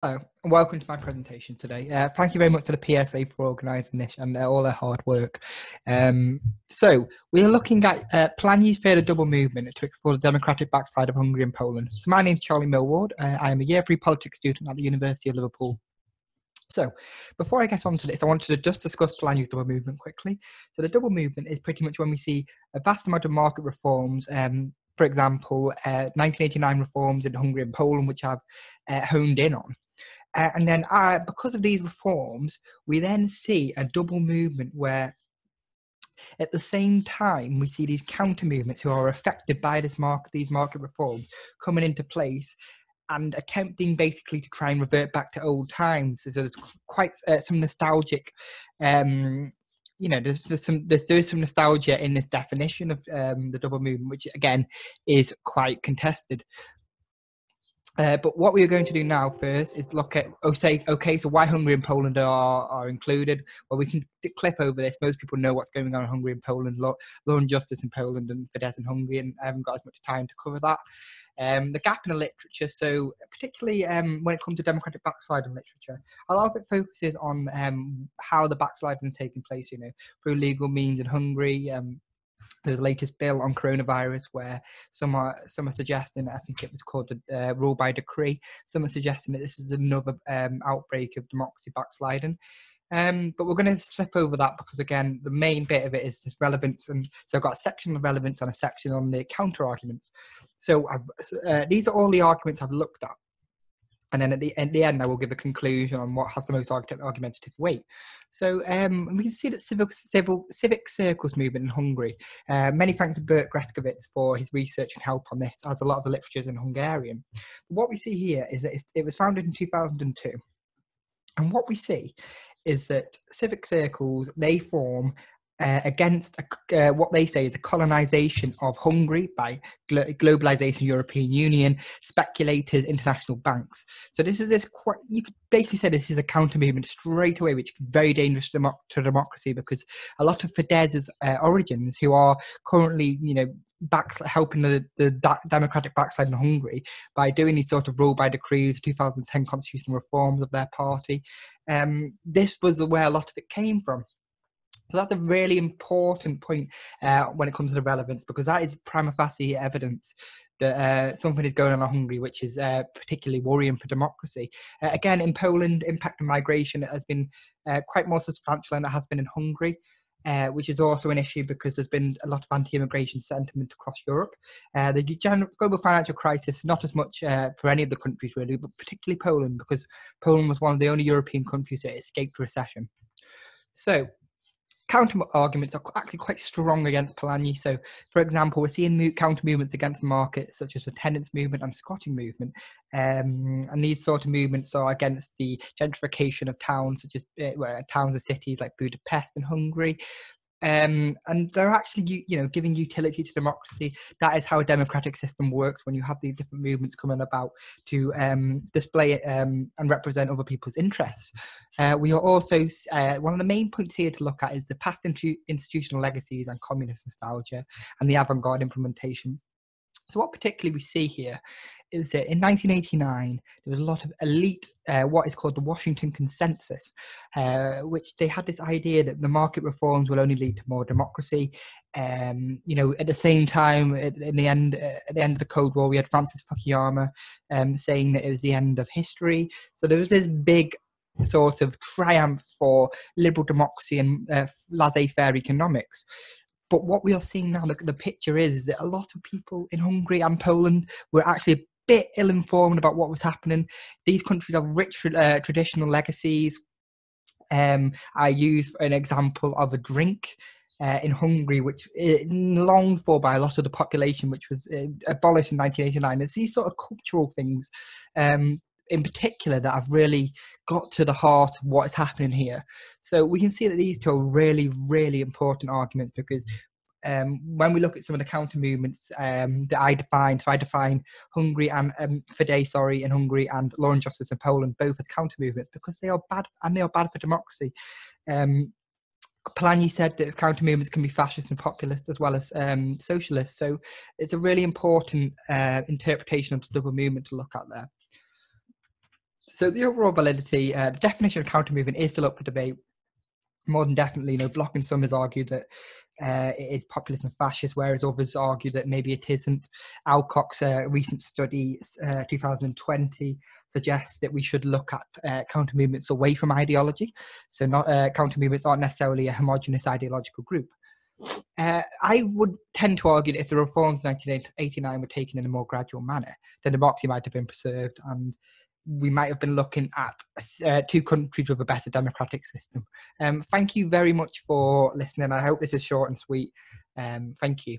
Hello, and welcome to my presentation today. Thank you very much for the PSA for organising this and all their hard work. So we are looking at Polanyi's further double movement to explore the democratic backslide of Hungary and Poland. So my name is Charlie Millward. I am a Year 3 politics student at the University of Liverpool. So before I get on to this, I wanted to just discuss Polanyi's double movement quickly. So the double movement is pretty much when we see a vast amount of market reforms, for example, 1989 reforms in Hungary and Poland, which I've honed in on. And then because of these reforms, we then see a double movement where at the same time we see these counter movements who are affected by these market reforms coming into place and attempting basically to try and revert back to old times. So there's quite some nostalgic, there's some nostalgia in this definition of the double movement, which again is quite contested. But what we are going to do now first is look at, so why Hungary and Poland are included. Well, we can clip over this. Most people know what's going on in Hungary and Poland, law and justice in Poland and Fidesz in Hungary, and I haven't got as much time to cover that. The gap in the literature, so particularly when it comes to democratic backsliding literature, a lot of it focuses on how the backsliding is taking place, through legal means in Hungary. There's the latest bill on coronavirus where some are suggesting, I think it was called the rule by decree, some are suggesting that this is another outbreak of democracy backsliding. But we're going to slip over that because, again, the main bit of it is this relevance. And so I've got a section on relevance and a section on the counter-arguments. So these are all the arguments I've looked at. And then at the end, I will give a conclusion on what has the most argumentative weight. So we can see that civic circles movement in Hungary. Many thanks to Bert Greskovic for his research and help on this, as a lot of the literature is in Hungarian. But what we see here is that it was founded in 2002. And what we see is that civic circles, they form against what they say is a colonization of Hungary by globalization, European Union, speculators, international banks. So you could basically say this is a counter movement straight away, which is very dangerous to democracy, because a lot of Fidesz's origins, who are currently, helping the democratic backslide in Hungary by doing these sort of rule by decrees, 2010 constitutional reforms of their party. This was where a lot of it came from. So that's a really important point when it comes to the relevance, because that is prima facie evidence that something is going on in Hungary, which is particularly worrying for democracy. Again, in Poland, impact of migration has been quite more substantial than it has been in Hungary, which is also an issue because there's been a lot of anti-immigration sentiment across Europe. The global financial crisis, not as much for any of the countries really, but particularly Poland, because Poland was one of the only European countries that escaped recession. So counter arguments are actually quite strong against Polanyi. So, for example, we're seeing counter movements against the market, such as the tenants movement and squatting movement. And these sort of movements are against the gentrification of towns, such as towns and cities like Budapest in Hungary. And they're actually, giving utility to democracy. That is how a democratic system works, when you have these different movements coming about to display it and represent other people's interests. We are also, one of the main points here to look at is the past institutional legacies and communist nostalgia and the avant-garde implementation. So what particularly we see here is that in 1989, there was a lot of elite, what is called the Washington Consensus, which they had this idea that the market reforms will only lead to more democracy. At the same time, at the end of the Cold War, we had Francis Fukuyama saying that it was the end of history. So there was this big sort of triumph for liberal democracy and laissez-faire economics. But what we are seeing now, the picture is that a lot of people in Hungary and Poland were actually a bit ill-informed about what was happening. These countries have rich traditional legacies. I use an example of a drink in Hungary, which is longed for by a lot of the population, which was abolished in 1989. It's these sort of cultural things in particular that have really got to the heart of what is happening here. So we can see that these two are really, really important arguments, because when we look at some of the counter movements that I define Hungary and Fidesz, in Hungary, and Law and Justice in Poland, both as counter movements, because they are bad, and they are bad for democracy. Polanyi said that counter movements can be fascist and populist as well as socialist. So it's a really important interpretation of the double movement to look at there. So the overall validity, the definition of counter movement is still up for debate. More than definitely, Block and some has argued that it is populist and fascist, whereas others argue that maybe it isn't. Alcock's recent study, 2020, suggests that we should look at counter movements away from ideology. So not counter movements aren't necessarily a homogenous ideological group. I would tend to argue that if the reforms of 1989 were taken in a more gradual manner, then democracy might have been preserved, and we might have been looking at two countries with a better democratic system. Thank you very much for listening. I hope this is short and sweet. Thank you.